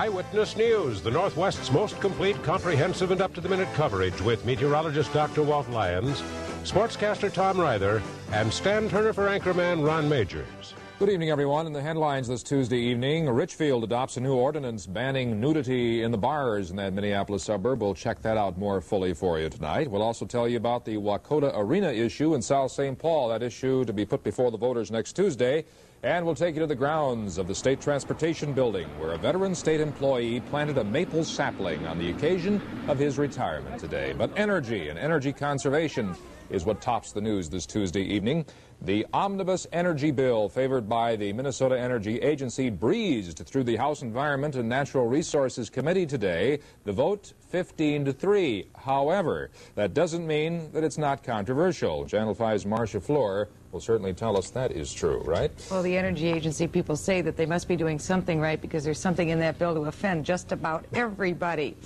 Eyewitness News, the Northwest's most complete, comprehensive, and up-to-the-minute coverage with meteorologist Dr. Walt Lyons, sportscaster Tom Ryther, and Stan Turner for anchorman Ron Majors. Good evening, everyone. In the headlines this Tuesday evening, Richfield adopts a new ordinance banning nudity in the bars in that Minneapolis suburb. We'll check that out more fully for you tonight. We'll also tell you about the Wakota Arena issue in South St. Paul, that issue to be put before the voters next Tuesday. And we'll take you to the grounds of the State Transportation Building, where a veteran state employee planted a maple sapling on the occasion of his retirement today. But energy and energy conservation is what tops the news this Tuesday evening. The omnibus energy bill favored by the Minnesota Energy Agency breezed through the House Environment and Natural Resources Committee today. The vote 15-3. However, that doesn't mean that it's not controversial. Channel 5's Marcia Floor will certainly tell us that is true, right? Well, the Energy Agency people say that they must be doing something right because there's something in that bill to offend just about everybody.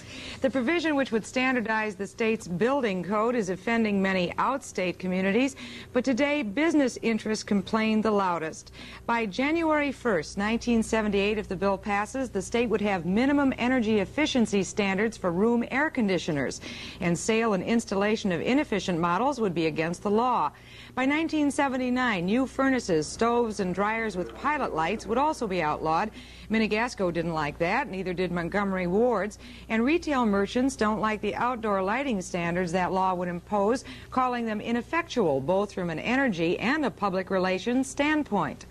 The provision which would standardize the state's building code is offending many outstate communities, but today business interests complain the loudest. By January 1st, 1978, if the bill passes, the state would have minimum energy efficiency standards for room air conditioners, and sale and installation of inefficient models would be against the law. By 1979, new furnaces, stoves, and dryers with pilot lights would also be outlawed. Minigasco didn't like that, neither did Montgomery Ward's, and retail merchants don't like the outdoor lighting standards that law would impose, calling them ineffectual, both from an energy and a public relations standpoint.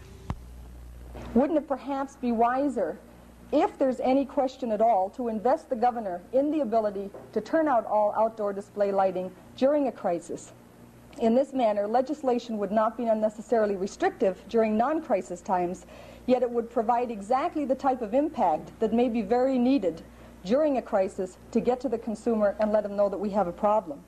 Wouldn't it perhaps be wiser, if there's any question at all, to invest the governor in the ability to turn out all outdoor display lighting during a crisis? In this manner, legislation would not be unnecessarily restrictive during non-crisis times, yet it would provide exactly the type of impact that may be very needed during a crisis to get to the consumer and let them know that we have a problem.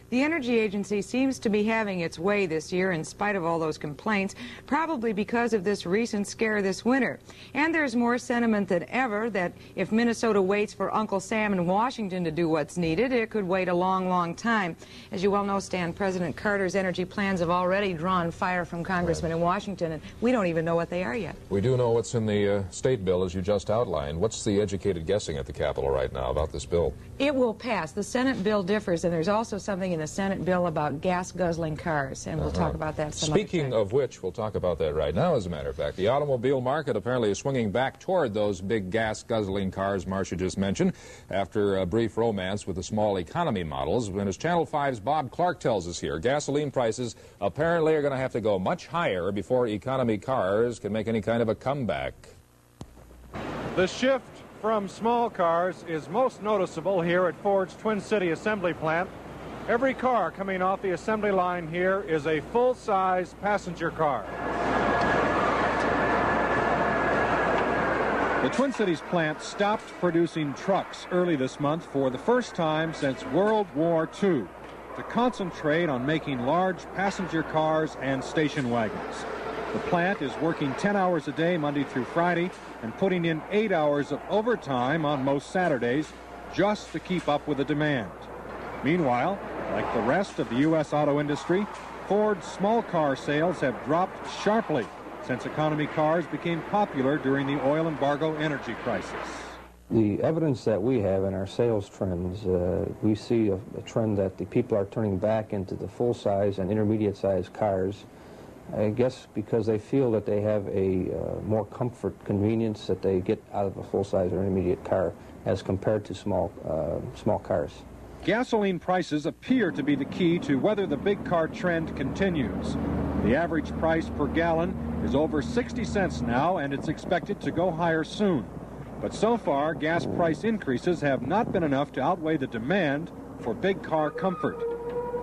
The Energy Agency seems to be having its way this year in spite of all those complaints, probably because of this recent scare this winter. And there's more sentiment than ever that if Minnesota waits for Uncle Sam in Washington to do what's needed, it could wait a long, long time. As you well know, Stan, President Carter's energy plans have already drawn fire from congressmen in Washington, and we don't even know what they are yet. We do know what's in the state bill, as you just outlined. What's the educated guessing at the Capitol right now about this bill? It will pass. The Senate bill differs, and there's also something in the Senate bill about gas-guzzling cars, and we'll talk about that some other time. Speaking of which, we'll talk about that right now, as a matter of fact. The automobile market apparently is swinging back toward those big gas-guzzling cars Marcia just mentioned after a brief romance with the small economy models. And as Channel 5's Bob Clark tells us here, gasoline prices apparently are going to have to go much higher before economy cars can make any kind of a comeback. The shift from small cars is most noticeable here at Ford's Twin City Assembly Plant. Every car coming off the assembly line here is a full-size passenger car. The Twin Cities plant stopped producing trucks early this month for the first time since World War II to concentrate on making large passenger cars and station wagons. The plant is working 10 hours a day Monday through Friday and putting in 8 hours of overtime on most Saturdays just to keep up with the demand. Meanwhile, like the rest of the U.S. auto industry, Ford's small car sales have dropped sharply since economy cars became popular during the oil embargo energy crisis. The evidence that we have in our sales trends, we see a trend that the people are turning back into the full-size and intermediate-size cars, I guess because they feel that they have a more comfort, convenience that they get out of a full-size or intermediate car as compared to small cars. Gasoline prices appear to be the key to whether the big car trend continues. The average price per gallon is over 60 cents now, and it's expected to go higher soon. But so far, gas price increases have not been enough to outweigh the demand for big car comfort.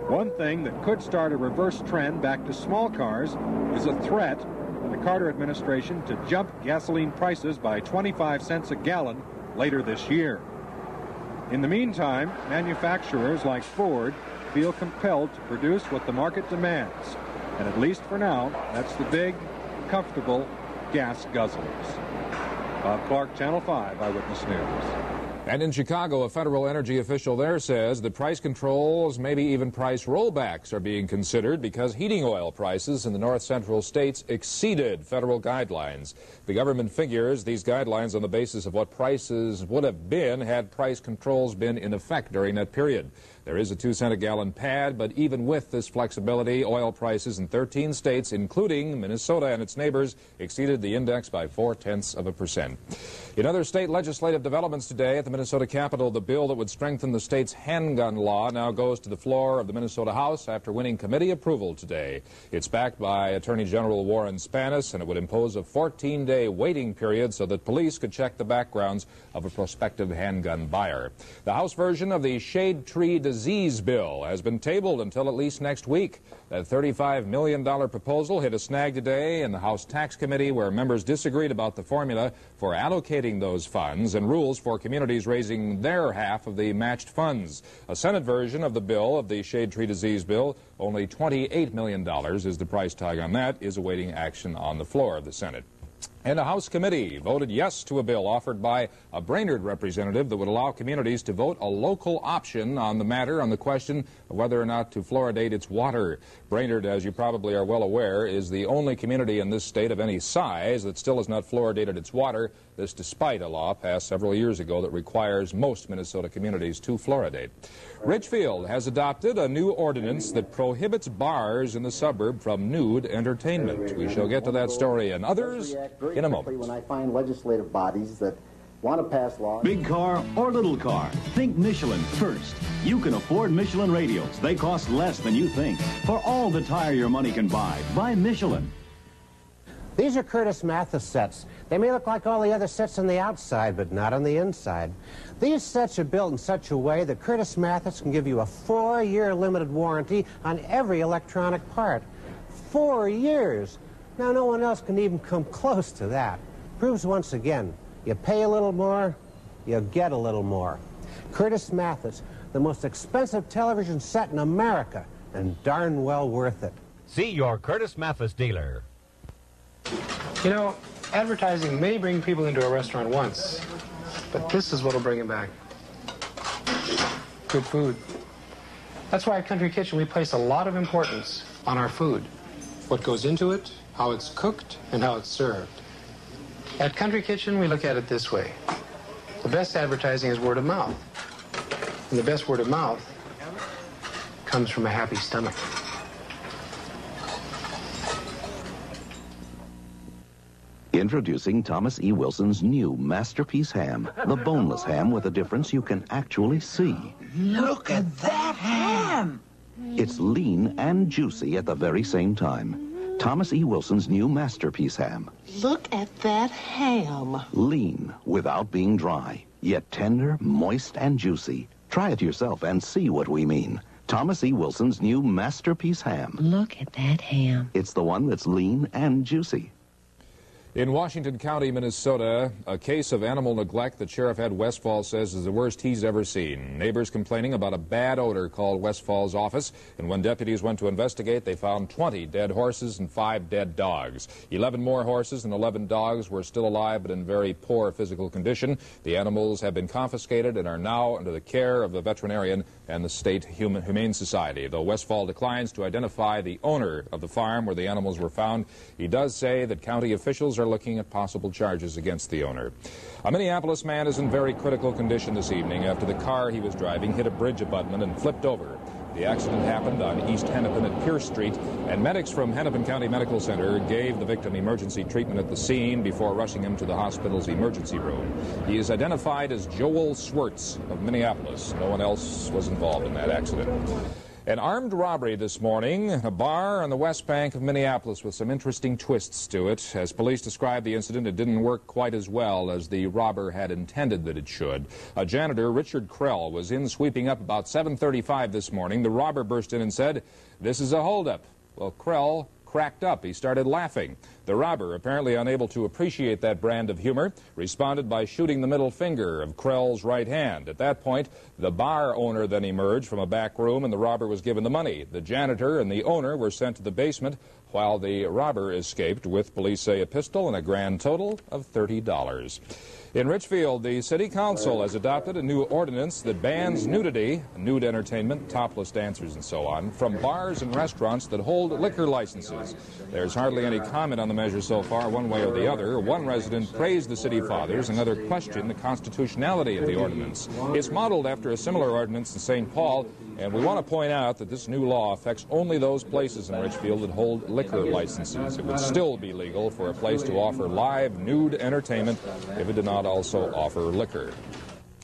One thing that could start a reverse trend back to small cars is a threat from the Carter administration to jump gasoline prices by 25 cents a gallon later this year. In the meantime, manufacturers like Ford feel compelled to produce what the market demands. And at least for now, that's the big, comfortable gas guzzlers. Bob Clark, Channel 5 Eyewitness News. And in Chicago, a federal energy official there says that price controls, maybe even price rollbacks, are being considered because heating oil prices in the north central states exceeded federal guidelines. The government figures these guidelines on the basis of what prices would have been had price controls been in effect during that period. There is a 2-cent-a-gallon pad, but even with this flexibility, oil prices in 13 states, including Minnesota and its neighbors, exceeded the index by 0.4%. In other state legislative developments today at the Minnesota Capitol, the bill that would strengthen the state's handgun law now goes to the floor of the Minnesota House after winning committee approval today. It's backed by Attorney General Warren Spanis, and it would impose a 14-day waiting period so that police could check the backgrounds of a prospective handgun buyer. The House version of the Shade Tree Disease Bill has been tabled until at least next week. That $35 million proposal hit a snag today in the House Tax Committee, where members disagreed about the formula for allocating those funds and rules for communities raising their half of the matched funds. A Senate version of the bill, of the Shade Tree Disease Bill, only $28 million is the price tag on that, is awaiting action on the floor of the Senate. And a House committee voted yes to a bill offered by a Brainerd representative that would allow communities to vote a local option on the matter, on the question of whether or not to fluoridate its water. Brainerd, as you probably are well aware, is the only community in this state of any size that still has not fluoridated its water, this despite a law passed several years ago that requires most Minnesota communities to fluoridate. Richfield has adopted a new ordinance that prohibits bars in the suburb from nude entertainment. We shall get to that story and others in a moment. When I find legislative bodies that want to pass laws. Big car or little car, think Michelin first. You can afford Michelin radials. They cost less than you think. For all the tire your money can buy Michelin. These are Curtis Mathis sets. They may look like all the other sets on the outside, but not on the inside. These sets are built in such a way that Curtis Mathis can give you a 4-year limited warranty on every electronic part. 4 years! Now, no one else can even come close to that. Proves once again, you pay a little more, you get a little more. Curtis Mathis, the most expensive television set in America, and darn well worth it. See your Curtis Mathis dealer. You know, advertising may bring people into a restaurant once, but this is what'll bring them back. Good food. That's why at Country Kitchen we place a lot of importance on our food. What goes into it, how it's cooked, and how it's served. At Country Kitchen, we look at it this way. The best advertising is word of mouth. And the best word of mouth comes from a happy stomach. Introducing Thomas E. Wilson's new Masterpiece Ham, the boneless ham with a difference you can actually see. Look at that ham! It's lean and juicy at the very same time. Thomas E. Wilson's new Masterpiece Ham. Look at that ham. Lean without being dry, yet tender, moist, and juicy. Try it yourself and see what we mean. Thomas E. Wilson's new Masterpiece Ham. Look at that ham. It's the one that's lean and juicy. In Washington County, Minnesota, a case of animal neglect that Sheriff Ed Westfall says is the worst he's ever seen. Neighbors complaining about a bad odor called Westfall's office, and when deputies went to investigate, they found 20 dead horses and 5 dead dogs. 11 more horses and 11 dogs were still alive but in very poor physical condition. The animals have been confiscated and are now under the care of the veterinarian and the State Humane Society. Though Westfall declines to identify the owner of the farm where the animals were found, he does say that county officials are looking at possible charges against the owner. A Minneapolis man is in very critical condition this evening after the car he was driving hit a bridge abutment and flipped over. The accident happened on East Hennepin at Pierce Street, and medics from Hennepin County Medical Center gave the victim emergency treatment at the scene before rushing him to the hospital's emergency room. He is identified as Joel Swartz of Minneapolis. No one else was involved in that accident. An armed robbery this morning, a bar on the West Bank of Minneapolis with some interesting twists to it. As police described the incident, it didn't work quite as well as the robber had intended that it should. A janitor, Richard Krell, was in sweeping up about 7:35 this morning. The robber burst in and said, "This is a holdup." Well, Krell cracked up. He started laughing. The robber, apparently unable to appreciate that brand of humor, responded by shooting the middle finger of Krell's right hand. At that point, the bar owner then emerged from a back room and the robber was given the money. The janitor and the owner were sent to the basement while the robber escaped with, police say, a pistol and a grand total of $30. In Richfield, the City Council has adopted a new ordinance that bans nudity, nude entertainment, topless dancers and so on, from bars and restaurants that hold liquor licenses. There's hardly any comment on the measure so far, one way or the other. One resident praised the city fathers, another questioned the constitutionality of the ordinance. It's modeled after a similar ordinance in St. Paul, and we want to point out that this new law affects only those places in Richfield that hold liquor licenses. It would still be legal for a place to offer live nude entertainment if it did not also offer liquor.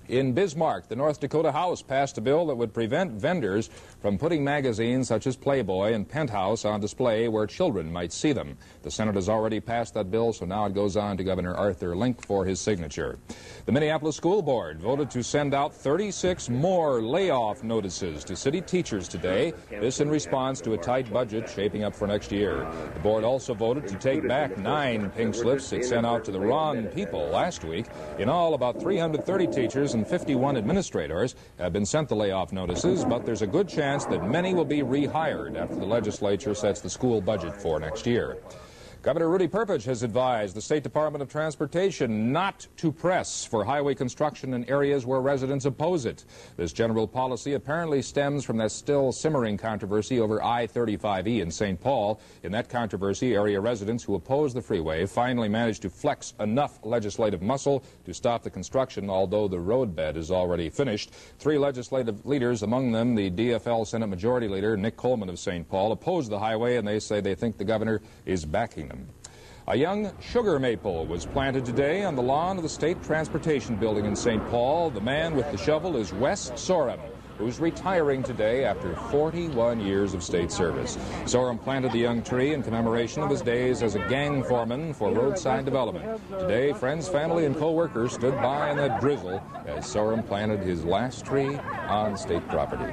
In Bismarck, the North Dakota House passed a bill that would prevent vendors from putting magazines such as Playboy and Penthouse on display where children might see them. The Senate has already passed that bill, so now it goes on to Governor Arthur Link for his signature. The Minneapolis School Board voted to send out 36 more layoff notices to city teachers today, this in response to a tight budget shaping up for next year. The board also voted to take back 9 pink slips it sent out to the wrong people last week. In all, about 330 teachers and 51 administrators have been sent the layoff notices, but there's a good chance that many will be rehired after the legislature sets the school budget for next year. Governor Rudy Perpich has advised the State Department of Transportation not to press for highway construction in areas where residents oppose it. This general policy apparently stems from that still simmering controversy over I-35E in St. Paul. In that controversy, area residents who oppose the freeway finally managed to flex enough legislative muscle to stop the construction, although the roadbed is already finished. 3 legislative leaders, among them the DFL Senate Majority Leader Nick Coleman of St. Paul, oppose the highway, and they say they think the governor is backing them. A young sugar maple was planted today on the lawn of the State Transportation Building in St. Paul. The man with the shovel is Wes Sorum, who's retiring today after 41 years of state service. Sorum planted the young tree in commemoration of his days as a gang foreman for roadside development. Today, friends, family, and co-workers stood by in the drizzle as Sorum planted his last tree on state property.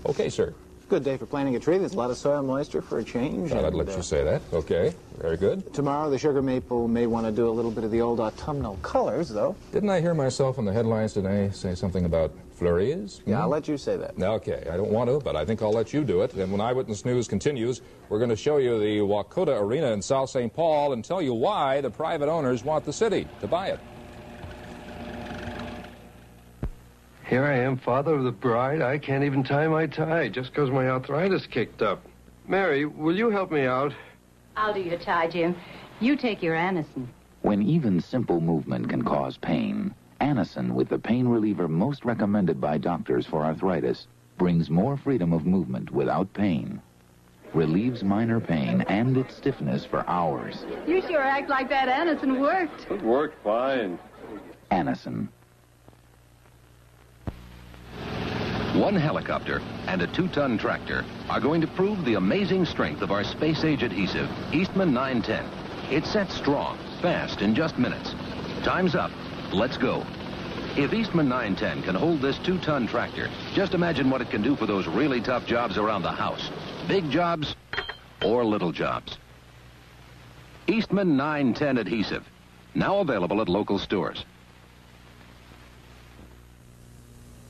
Okay, sir. Good day for planting a tree. There's a lot of soil moisture for a change. I'd let you say that. Okay, very good. Tomorrow, the sugar maple may want to do a little bit of the old autumnal colors, though. Didn't I hear myself in the headlines today say something about flurries? Yeah, I'll let you say that. Okay, I don't want to, but I think I'll let you do it. And when Eyewitness News continues, we're going to show you the Wakota Arena in South St. Paul and tell you why the private owners want the city to buy it. Here I am, father of the bride. I can't even tie my tie just because my arthritis kicked up. Mary, will you help me out? I'll do your tie, Jim. You take your Anacin. When even simple movement can cause pain, Anacin, with the pain reliever most recommended by doctors for arthritis, brings more freedom of movement without pain. Relieves minor pain and its stiffness for hours. You sure act like that Anacin worked. It worked fine. Anacin. One helicopter and a 2-ton tractor are going to prove the amazing strength of our space-age adhesive, Eastman 910. It sets strong, fast, in just minutes. Time's up. Let's go. If Eastman 910 can hold this 2-ton tractor, just imagine what it can do for those really tough jobs around the house. Big jobs or little jobs. Eastman 910 adhesive, now available at local stores.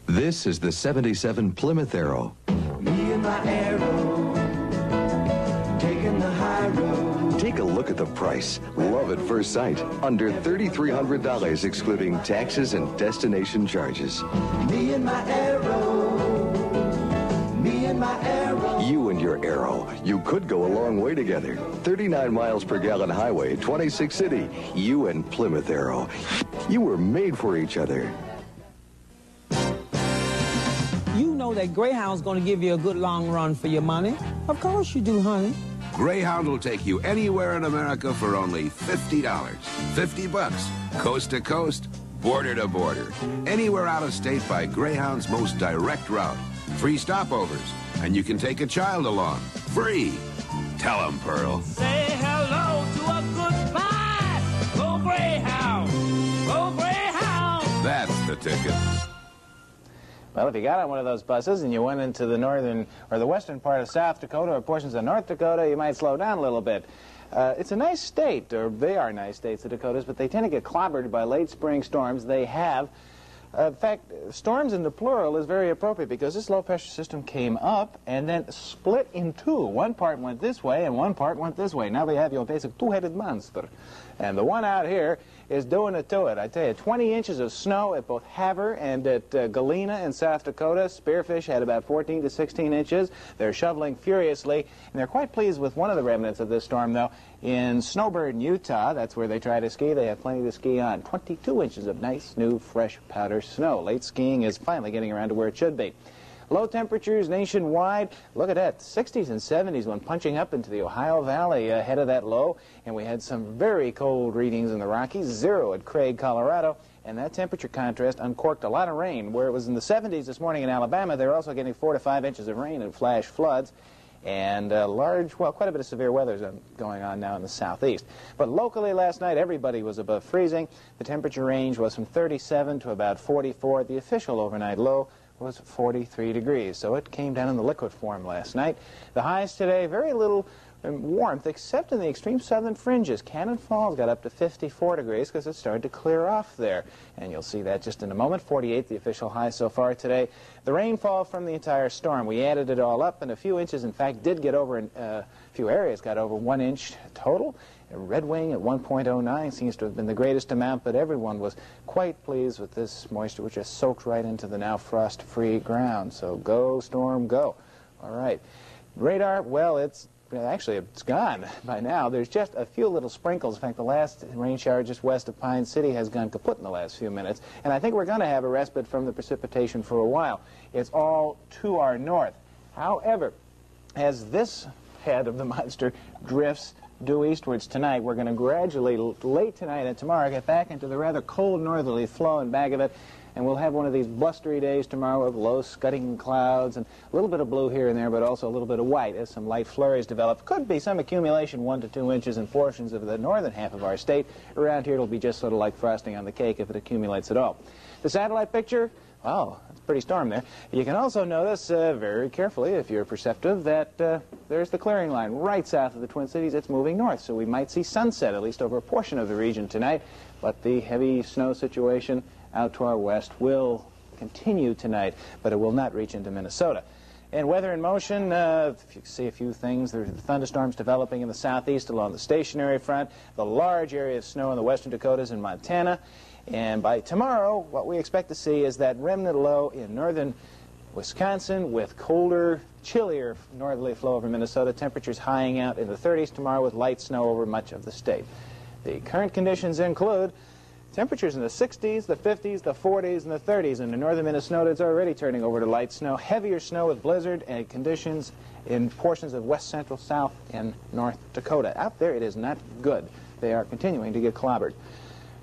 This is the 77 Plymouth Arrow. Me and my Arrow, taking the high road. Take a look at the price. Love at first sight. Under $3,300 excluding taxes and destination charges. Me and my Arrow, me and my Arrow. You and your Arrow. You could go a long way together. 39 miles per gallon highway, 26 city. You and Plymouth Arrow. You were made for each other. You know that Greyhound's going to give you a good long run for your money. Of course you do, honey. Greyhound will take you anywhere in America for only $50. $50, coast to coast, border to border. Anywhere out of state by Greyhound's most direct route. Free stopovers, and you can take a child along. Free. Tell 'em, Pearl. Say hello to a good buy. Go Greyhound. Go Greyhound. That's the ticket. Well, if you got on one of those buses and you went into the northern or the western part of South Dakota or portions of North Dakota, you might slow down a little bit. It's a nice state, or they are nice states, the Dakotas, but they tend to get clobbered by late spring storms. They have. In fact, storms in the plural is very appropriate because this low-pressure system came up and then split in two. One part went this way and one part went this way. Now we have your basic two-headed monster. And the one out here is doing it to it. I tell you, 20 inches of snow at both Havre and at Galena in South Dakota. Spearfish had about 14 to 16 inches. They're shoveling furiously, and they're quite pleased with one of the remnants of this storm, though. In Snowbird, Utah, that's where they try to ski. They have plenty to ski on. 22 inches of nice, new, fresh powder snow. Late skiing is finally getting around to where it should be. Low temperatures nationwide. Look at that, 60s and 70s when punching up into the Ohio Valley ahead of that low. And we had some very cold readings in the Rockies, 0 at Craig, Colorado. And that temperature contrast uncorked a lot of rain. Where it was in the 70s this morning in Alabama, they're also getting 4 to 5 inches of rain and flash floods. And quite a bit of severe weather going on now in the southeast. But locally last night, everybody was above freezing. The temperature range was from 37 to about 44. The official overnight low was 43 degrees, so it came down in the liquid form last night. The highs today, very little warmth, except in the extreme southern fringes. Cannon Falls got up to 54 degrees because it started to clear off there, and you'll see that just in a moment. 48, the official high so far today. The rainfall from the entire storm, we added it all up, and a few inches, in fact, did get over, a few areas got over 1 inch total. Red Wing at 1.09 seems to have been the greatest amount, but everyone was quite pleased with this moisture, which has soaked right into the now frost-free ground. So go, storm, go. All right. Radar, well, it's gone by now. There's just a few little sprinkles. In fact, the last rain shower just west of Pine City has gone kaput in the last few minutes. And I think we're going to have a respite from the precipitation for a while. It's all to our north. However, as this head of the monster drifts due eastwards tonight, we're going to gradually, late tonight and tomorrow, get back into the rather cold northerly flow and back of it, and we'll have one of these blustery days tomorrow with low scudding clouds and a little bit of blue here and there, but also a little bit of white as some light flurries develop. Could be some accumulation, 1 to 2 inches in portions of the northern half of our state. Around here it'll be just sort of like frosting on the cake if it accumulates at all. The satellite picture, oh, it's a pretty storm there. You can also notice very carefully, if you're perceptive, that there's the clearing line right south of the Twin Cities. It's moving north, so we might see sunset, at least over a portion of the region tonight. But the heavy snow situation out to our west will continue tonight, but it will not reach into Minnesota. And weather in motion, if you see a few things, there are thunderstorms developing in the southeast along the stationary front, the large area of snow in the western Dakotas and Montana. And by tomorrow, what we expect to see is that remnant low in northern Wisconsin with colder, chillier northerly flow over Minnesota. Temperatures high out in the 30s tomorrow with light snow over much of the state. The current conditions include temperatures in the 60s, the 50s, the 40s, and the 30s. In the northern Minnesota, it's already turning over to light snow. Heavier snow with blizzard and conditions in portions of west central, south, and North Dakota. Out there, it is not good. They are continuing to get clobbered.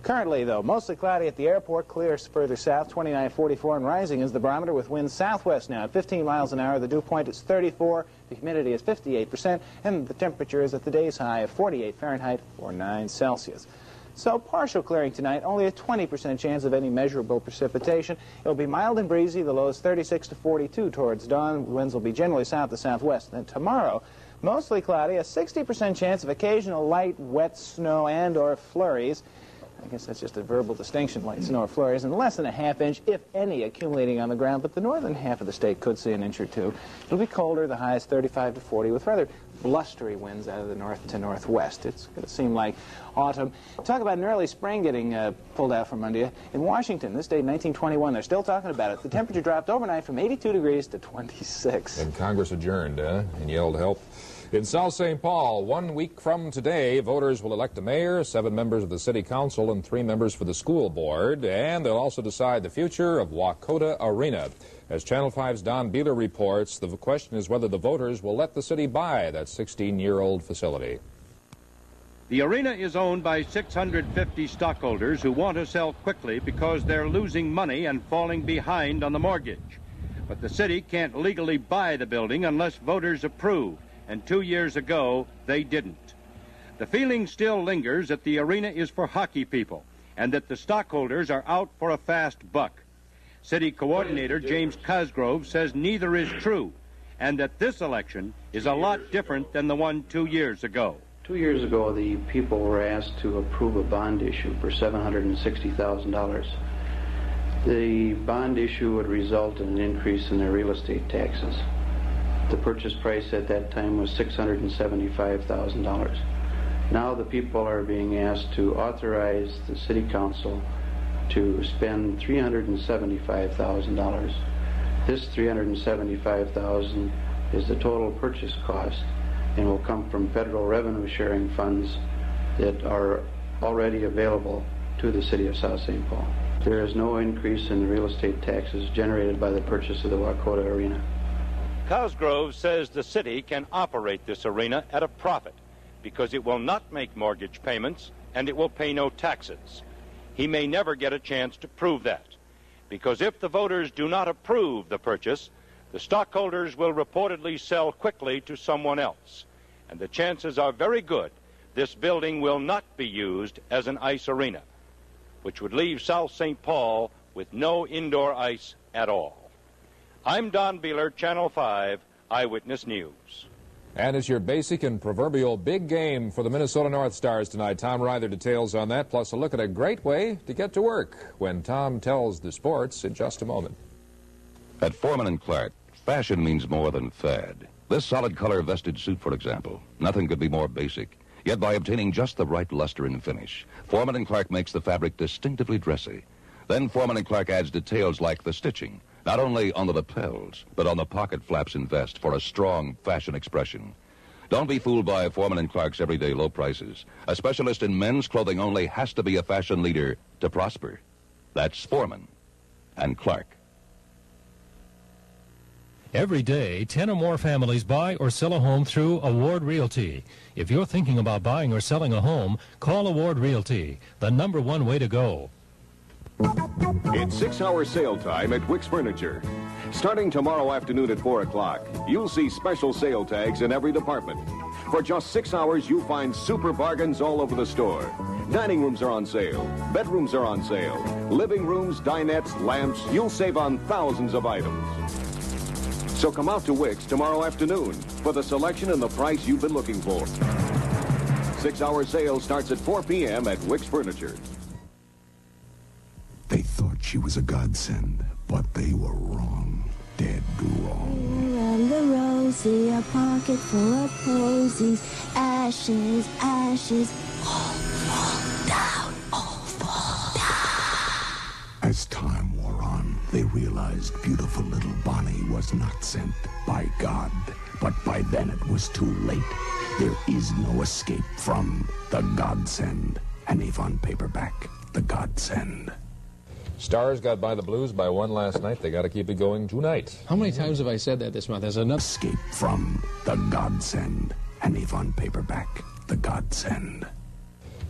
Currently, though, mostly cloudy at the airport, clear further south, 29.44, and rising is the barometer with winds southwest now at 15 miles an hour. The dew point is 34, the humidity is 58%, and the temperature is at the day's high of 48 Fahrenheit or 9 Celsius. So partial clearing tonight, only a 20% chance of any measurable precipitation. It'll be mild and breezy. The low is 36 to 42 towards dawn. Winds will be generally south to southwest. Then tomorrow, mostly cloudy, a 60% chance of occasional light, wet snow and or flurries. I guess that's just a verbal distinction, light snow or flurries, and less than a ½ inch, if any, accumulating on the ground. But the northern half of the state could see an inch or two. It'll be colder, the high is 35 to 40, with rather blustery winds out of the north to northwest. It's going to seem like autumn. Talk about an early spring getting pulled out from under you. In Washington, this date, 1921, they're still talking about it. The temperature dropped overnight from 82 degrees to 26. And Congress adjourned, and yelled help. In South St. Paul, 1 week from today, voters will elect a mayor, 7 members of the city council, and 3 members for the school board, and they'll also decide the future of Wakota Arena. As Channel 5's Don Beeler reports, the question is whether the voters will let the city buy that 16-year-old facility. The arena is owned by 650 stockholders who want to sell quickly because they're losing money and falling behind on the mortgage. But the city can't legally buy the building unless voters approve. And 2 years ago, they didn't. The feeling still lingers that the arena is for hockey people and that the stockholders are out for a fast buck. City Coordinator James Cosgrove says neither is true and that this election is a lot different than the one 2 years ago. 2 years ago, the people were asked to approve a bond issue for $760,000. The bond issue would result in an increase in their real estate taxes. The purchase price at that time was $675,000. Now the people are being asked to authorize the City Council to spend $375,000. This $375,000 is the total purchase cost and will come from federal revenue sharing funds that are already available to the City of South St. Paul. There is no increase in the real estate taxes generated by the purchase of the Wacota Arena. Cosgrove says the city can operate this arena at a profit because it will not make mortgage payments and it will pay no taxes. He may never get a chance to prove that, because if the voters do not approve the purchase, the stockholders will reportedly sell quickly to someone else, and the chances are very good this building will not be used as an ice arena, which would leave South St. Paul with no indoor ice at all. I'm Don Beeler, Channel 5 Eyewitness News. And it's your basic and proverbial big game for the Minnesota North Stars tonight. Tom Ryther details on that, plus a look at a great way to get to work when Tom tells the sports in just a moment. At Foreman & Clark, fashion means more than fad. This solid color vested suit, for example, nothing could be more basic. Yet by obtaining just the right luster and finish, Foreman & Clark makes the fabric distinctively dressy. Then Foreman & Clark adds details like the stitching, not only on the lapels, but on the pocket flaps and vest for a strong fashion expression. Don't be fooled by Foreman & Clark's everyday low prices. A specialist in men's clothing only has to be a fashion leader to prosper. That's Foreman & Clark. Every day, 10 or more families buy or sell a home through Award Realty. If you're thinking about buying or selling a home, call Award Realty, the #1 way to go. It's 6-hour sale time at Wicks Furniture. Starting tomorrow afternoon at 4 o'clock, you'll see special sale tags in every department. For just 6 hours, you'll find super bargains all over the store. Dining rooms are on sale. Bedrooms are on sale. Living rooms, dinettes, lamps, you'll save on thousands of items. So come out to Wicks tomorrow afternoon for the selection and the price you've been looking for. 6-hour sale starts at 4 p.m. at Wicks Furniture. They thought she was a godsend, but they were wrong. Dead wrong. Around the rosy, a pocket full of posies. Ashes, ashes, all fall down, all fall down. As time wore on, they realized beautiful little Bonnie was not sent by God. But by then it was too late. There is no escape from the godsend. And Avon paperback, the godsend. Stars got by the Blues by 1 last night. They got to keep it going tonight. How many times have I said that this month? There's enough. Escape from the godsend. An Avon paperback, the godsend.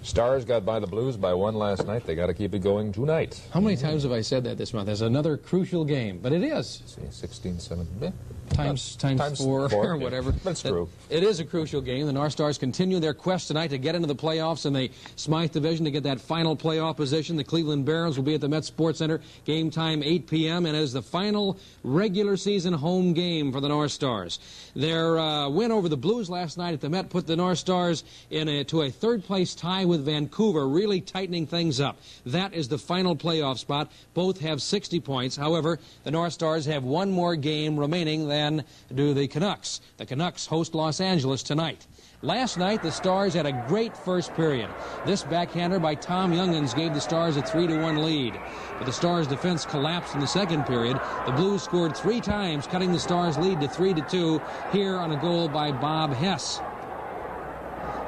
Stars got by the Blues by 1 last night. They got to keep it going tonight. How many times have I said that this month? There's another crucial game, but it is. 16, 17, times 4 or whatever. Yeah. That's true. It is a crucial game. The North Stars continue their quest tonight to get into the playoffs in the Smythe Division to get that final playoff position. The Cleveland Barons will be at the Met Sports Center. Game time 8 p.m. and is the final regular season home game for the North Stars. Their win over the Blues last night at the Met put the North Stars to a third-place tie with Vancouver, really tightening things up. That is the final playoff spot. Both have 60 points. However, the North Stars have one more game remaining than do the Canucks. The Canucks host Los Angeles tonight. Last night, the Stars had a great first period. This backhander by Tom Youngins gave the Stars a 3-1 lead. But the Stars' defense collapsed in the second period. The Blues scored 3 times, cutting the Stars' lead to 3-2 here on a goal by Bob Hess.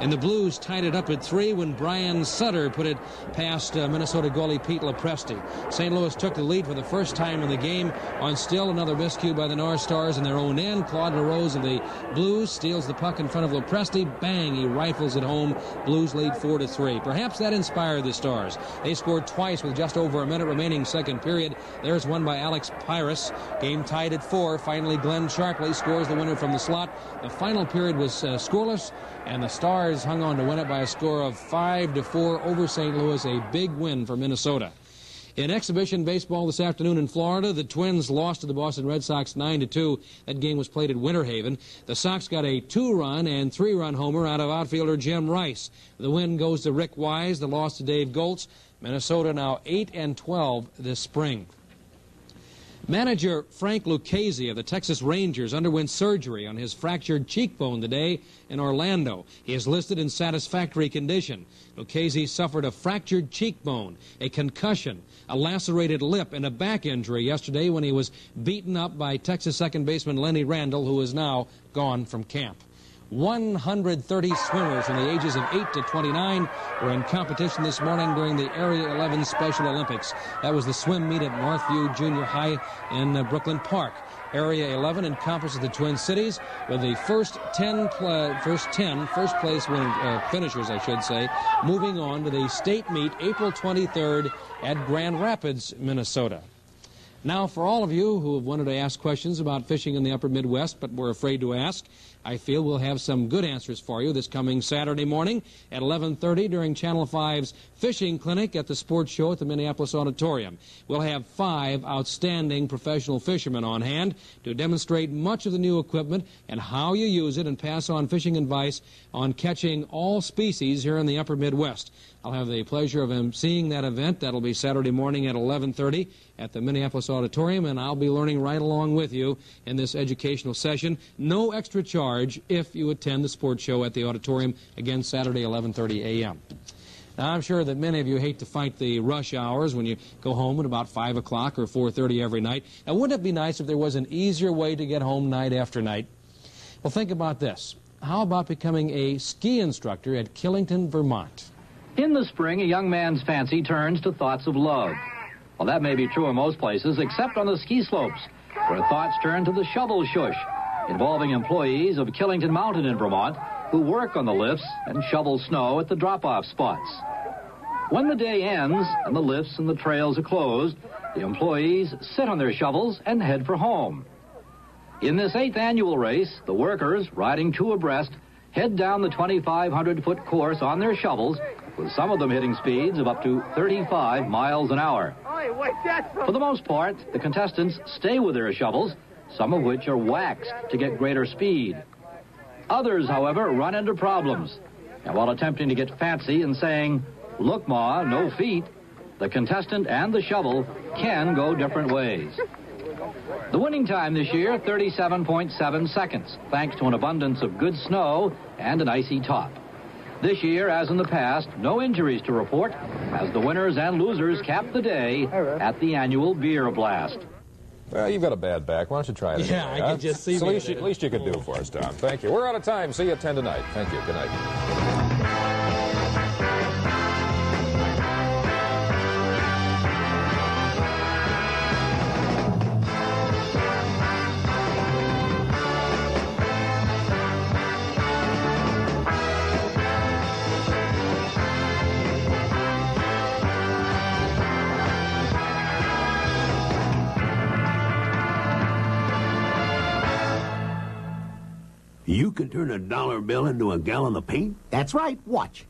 And the Blues tied it up at 3 when Brian Sutter put it past Minnesota goalie Pete Lepresti. St. Louis took the lead for the first time in the game on still another miscue by the North Stars in their own end. Claude LaRose of the Blues steals the puck in front of Lepresti. Bang, he rifles it home. Blues lead 4-3. Perhaps that inspired the Stars. They scored twice with just over a minute remaining second period. There's one by Alex Pyrus. Game tied at 4. Finally, Glenn Sharpley scores the winner from the slot. The final period was scoreless, and the Stars hung on to win it by a score of 5-4 over St. Louis, a big win for Minnesota. In exhibition baseball this afternoon in Florida, the Twins lost to the Boston Red Sox 9-2. That game was played at Winter Haven. The Sox got a 2-run and 3-run homer out of outfielder Jim Rice. The win goes to Rick Wise, the loss to Dave Goltz. Minnesota now 8-12 this spring. Manager Frank Lucchese of the Texas Rangers underwent surgery on his fractured cheekbone today in Orlando. He is listed in satisfactory condition. Lucchese suffered a fractured cheekbone, a concussion, a lacerated lip, and a back injury yesterday when he was beaten up by Texas second baseman Lenny Randle, who is now gone from camp. 130 swimmers from the ages of 8 to 29 were in competition this morning during the Area 11 Special Olympics. That was the swim meet at Northview Junior High in Brooklyn Park. Area 11 encompasses the Twin Cities, with the first 10 first-place finishers, I should say, moving on to the state meet April 23rd at Grand Rapids, Minnesota. Now, for all of you who have wanted to ask questions about fishing in the upper Midwest but were afraid to ask, I feel we'll have some good answers for you this coming Saturday morning at 11:30 during Channel 5's Fishing Clinic at the Sports Show at the Minneapolis Auditorium. We'll have 5 outstanding professional fishermen on hand to demonstrate much of the new equipment and how you use it and pass on fishing advice on catching all species here in the upper Midwest. I'll have the pleasure of emceeing that event. That'll be Saturday morning at 11:30 at the Minneapolis Auditorium, and I'll be learning right along with you in this educational session. No extra charge if you attend the sports show at the auditorium, again Saturday 11:30 a.m. Now, I'm sure that many of you hate to fight the rush hours when you go home at about 5 o'clock or 4:30 every night. Now, wouldn't it be nice if there was an easier way to get home night after night? Well, think about this. How about becoming a ski instructor at Killington, Vermont? In the spring, a young man's fancy turns to thoughts of love. Well, that may be true in most places, except on the ski slopes, where thoughts turn to the shovel shush, involving employees of Killington Mountain in Vermont who work on the lifts and shovel snow at the drop-off spots. When the day ends and the lifts and the trails are closed, the employees sit on their shovels and head for home. In this 8th annual race, the workers, riding 2 abreast, head down the 2,500-foot course on their shovels, with some of them hitting speeds of up to 35 miles an hour. For the most part, the contestants stay with their shovels, some of which are waxed to get greater speed. Others, however, run into problems. And while attempting to get fancy and saying, "Look, Ma, no feet," the contestant and the shovel can go different ways. The winning time this year, 37.7 seconds, thanks to an abundance of good snow and an icy top. This year, as in the past, no injuries to report, as the winners and losers cap the day at the annual Beer Blast. Well, you've got a bad back. Why don't you try it? Yeah, I can just see that. At least you could do for us, Tom. Thank you. We're out of time. See you at 10 tonight. Thank you. Good night. You can turn a dollar bill into a gallon of paint? That's right. Watch.